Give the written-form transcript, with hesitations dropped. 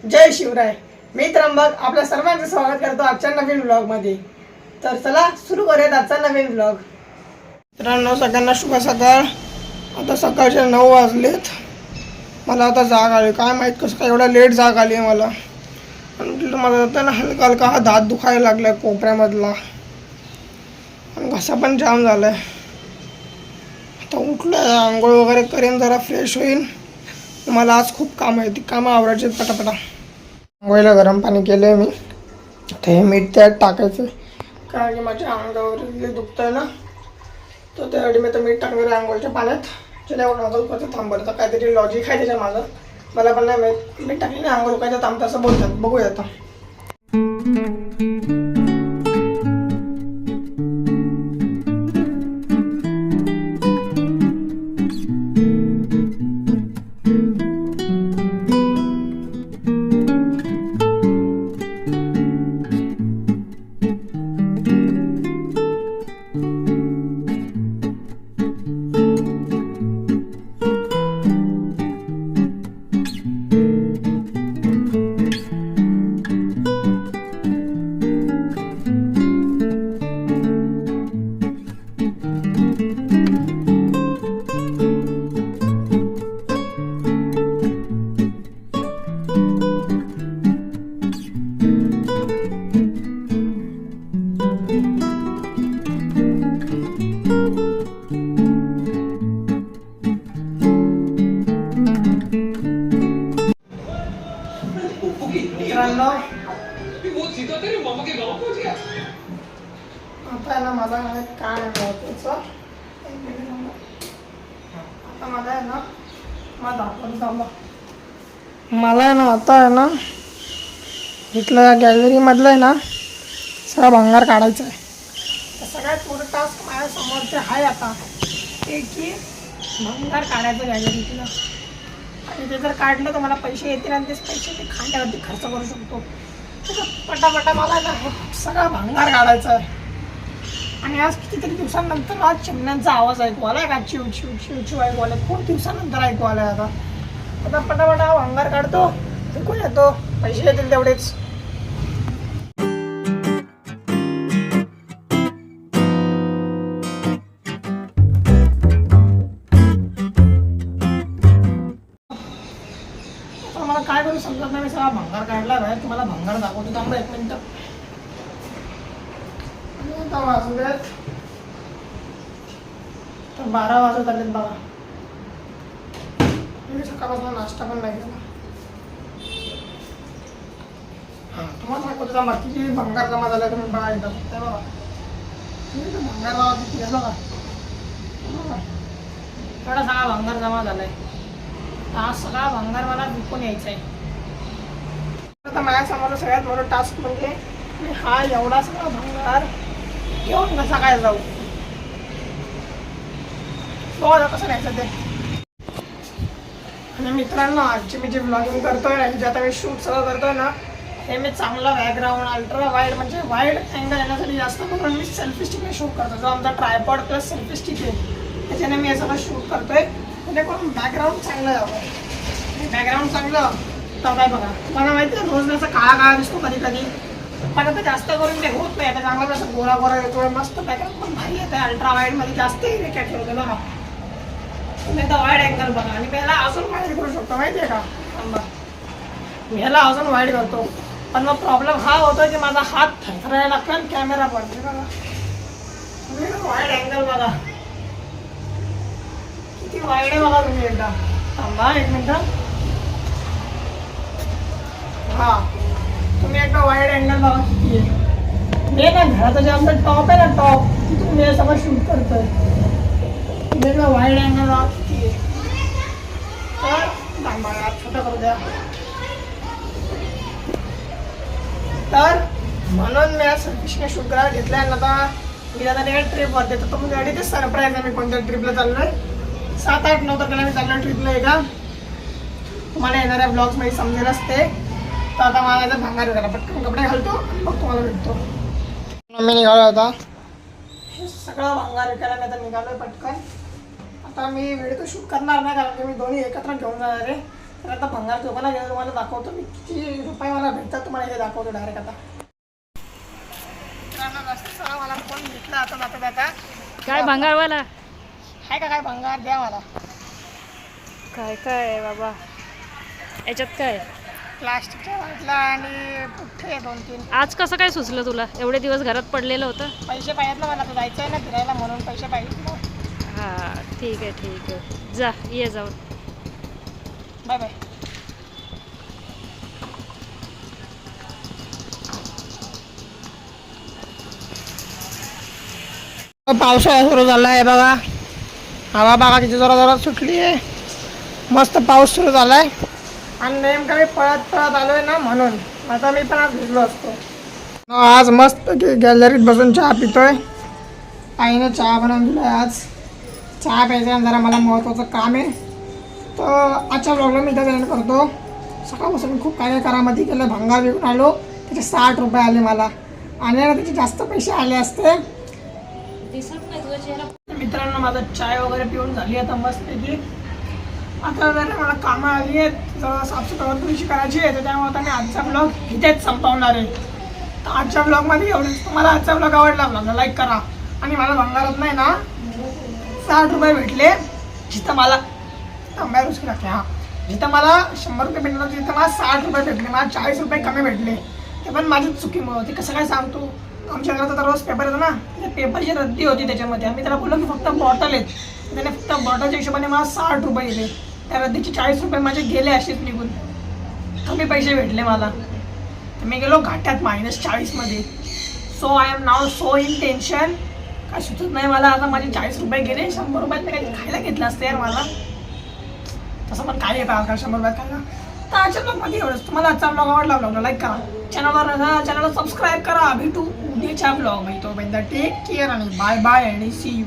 जय शिवराय. मी त्र्यंबक आपल्या सर्वांचं स्वागत करतो आजच्या नवीन व्लॉगमध्ये. तर चला सुरू करूयात आजचा नवीन व्लॉग. मित्रांनो, सगळ्यांना शुभ सकाळ. आता सकाळचे 9 वाजलेत. मला आता जाग आली, काय माहीत कसं काय एवढा लेट जाग आली आहे मला. आणि मला आता ना हलका हलका हा दात दुखायला लागला आहे कोपऱ्यामधला, आणि घसा पण जाम झाला आहे. आता उठलं, आंघोळ वगैरे करेन, जरा फ्रेश होईन. मला आज खूप काम आहे, ती कामं आवरायची पटापटा. आंघोळीला गरम पाणी केलं आहे मी. आता हे मीठ त्यात टाकायचं, कारण की माझ्या अंगावर दुखतं आहे ना, तर त्यासाठी मी तर मीठ टाकणार आंघोळीच्या पाण्यात. ज्याला एवढं आंघोळ कसं थांबवलं, तर काहीतरी लॉजिक आहे त्याच्या माझं, मला पण नाही माहीत. मीठ टाकले आंघोळ काय थांबतं असं बोलतात, बघूया आता. मित्रांनो, आता आहे ना मला काय महत्वाचं, आता मला आहे ना मला दाखवून थांबा. मला आहे ना आता आहे ना इथलं गॅलरीमधलं आहे ना सगळा भंगार काढायचा आहे. तर सगळ्यात मोठं टास्क माझ्यासमोर ते आहे आता, ते की भंगार काढायचं गॅलरीतलं. आणि ते जर काढलं तर मला पैसे येतील, आणि तेच पैसे ते खांद्यावरती खर्च करू शकतो. पटापटा मला ना सगळा भंगार काढायचा आहे. आणि आज कितीतरी दिवसांनंतर आज चिमण्यांचा आवाज ऐकू आला आहे का, चिव चिव चिव चिव ऐकू आला. खूप दिवसानंतर ऐकू आला आहे. आता पटापटा भंगार काढतो, विकून येतो, पैसे येतील तेवढेच. मला काय करू समजत नाही. मी सगळा भंगार काढला आहे. तुम्हाला भंगार दाखवतो, थांबा एक मिनिट. आता वाजू देत, तर 12 वाजत आलेत बघा. मी सकाळपासून नाश्ता पण नाही केला. हां, तुम्हाला दाखवतो थांबा किती भंगार जमा झाला. तुम्ही बघा एकदम ते बघा, भंगार जमा किती आहे बघा. एवढा सगळा भंगार जमा झालाय. हा सगळा भंगार मला विकून यायचा आहे. आता माझ्यासमोर सगळ्यात मोठा टास्क म्हणजे मी हा एवढा सगळा भंगार घेऊन कसा काय जाऊ. बघा कसं न्यायचं ते. आणि मित्रांनो, आजची मी जे ब्लॉगिंग करतोय ना, जे आता मी शूट सगळं करतोय ना, हे मी चांगला बॅकग्राऊंड अल्ट्रा वाईड म्हणजे वाईड अँगल येण्यासाठी जास्त करून मी सेल्फी स्टिकने शूट करतो. जो आमचा ट्रायपॉड प्लस सेल्फी स्टिक आहे, त्याच्याने मी हे सगळं शूट करतोय. जेणेकरून बॅकग्राऊंड चांगलं यावं. बॅकग्राऊंड चांगलं तर काय बघा, मला माहिती आहे रोज असं काळा काळा दिसतो कधी कधी, पण आता जास्त करून ते होत नाही. आता चांगला असं गोरा गोरा येतोय, मस्त बॅकग्राऊंड पण भारी येतं. अल्ट्रा वाईडमध्ये जास्त इरिटेट होतं बघा. तुम्ही आता वाईड अँगल बघा, आणि मी ह्याला अजून वाईड करू शकतो माहिती आहे का. मी ह्याला अजून वाईड करतो, पण मग प्रॉब्लेम हा होतो की माझा हात थरथरायला लागतो आणि कॅमेरा पडते बघा. तुम्ही वाईड अँगल बघा किती वाईड आहे बघा. तुम्ही एकदा थांबा एक मिनिट. हा, तुम्ही एकदा वाईड अँगल बघा किती आहे. हे ना घराचं जे आमचं टॉप आहे ना, टॉप तिथून मी सगळं शूट करतोय. तुम्ही एकदा वाईड अँगल बघा किती आहे. तर थांबा छोटा करू द्या. तर म्हणून मी आज सेल्फीने शूट करायला घेतलं आहे. आता मी आता नाही ट्रिपवर देतो, तर म्हणजे ते सरप्राईज आहे. मी कोणत्या ट्रिपला चाललो आहे, 7, 8, 9 तारखेला मी चाललो ट्रिपला आहे का. तुम्हाला येणाऱ्या ब्लॉग्समध्ये समजेल असते. तर आता मला याचा भंगार करायला पटकन कपडे घालतो आणि मग तुम्हाला भेटतो. मी निघालो आता, हे सगळं भंगार विकायला मी आता निघालो आहे पटकन. आता मी व्हिडिओ तर शूट करणार नाही, कारण की मी दोन्ही एकत्र घेऊन जाणार आहे. तर आता भंगार दुकानात गेलं तुम्हाला दाखवतो मी किती रुपये मला भेटतात, तुम्हाला हे दाखवतो डायरेक्ट आता. मित्रांनो मला फोन भेटला आता जाता काय भंगारवाला आहे का काय भंगार द्या मला. काय काय आहे बाबा याच्यात काय? प्लास्टिकच्या बाटला आणि पुठ्ठे 2-3. आज कसं काय सुचलं तुला? एवढे दिवस घरात पडलेलं होतं. पैसे पाहिजेत ना मला, आता जायचं आहे ना फिरायला म्हणून पैसे पाहिजेत ना. हां ठीक आहे जा ये जाऊन. Bye bye. पावसाळा सुरू झाला आहे बघा, हवा बघा किती जोरात सुटली आहे, मस्त पाऊस सुरू झाला आहे आणि नेमका मी पळत आलोय ना म्हणून आता मी पण आज भिजलो असतो. आज मस्त गॅलरीत बसून चहा पितोय, आईने चहा बनवून दिला आहे. आज चहा प्यायचा जरा मला महत्त्वाचं काम आहे, तर आजच्या ब्लॉगला मी इथं एंड करतो. सकाळपासून मी खूप काय करामध्ये केलं, भंगार विकून आलो, त्याचे 60 रुपये आले मला, आणि त्याचे जास्त पैसे आले असते. मित्रांनो माझा चाय वगैरे पिऊन झाली आता मस्तपैकी. आता जरा मला कामं आली आहेत, जरा साफसफाई थोडीशी करायची आहे, तर त्यामुळे आता मी आजचा ब्लॉग इथेच संपवणार आहे. तर आजच्या ब्लॉगमध्ये एवढंच. तुम्हाला आजचा ब्लॉग आवडला, ब्लॉगला लाईक करा. आणि मला भंगारात नाही ना 60 रुपये भेटले, जिथं मला रुचकी लागते. हां, जिथं मला 100 रुपये भेटले होते तिथं मला 60 रुपये भेटले, मला 40 रुपये कमी भेटले. ते पण माझीच चुकीमुळे होती. कसं काय सांगतो, आमच्या घरात आता रोज पेपर येतो ना, त्या पेपरची रद्दी होती त्याच्यामध्ये. आम्ही त्याला बोललो की फक्त बॉटल आहेत, त्याने फक्त बॉटलच्या हिशोबाने मला 60 रुपये दिले. त्या रद्दीचे 40 रुपये माझे गेले असेच निघून, कमी पैसे भेटले मला. तर मी गेलो घाट्यात -40 मध्ये. So I am now so in tension. काय सुचत नाही मला आता, माझे 40 रुपये गेले. 100 रुपयात काही खायला घेतलं असतं यार मला, तसं पण काय येतं का 100 रुपयात खायला. तर आजच्या ब्लॉगमध्ये एवढंच. तुम्हाला आजचा ब्लॉग आवडला, ब्लॉगला लाईक करा, चॅनलला सबस्क्राईब करा. भेटू उद्याच्या ब्लॉग. टेक केअर आणि बाय बाय आणि सी यू.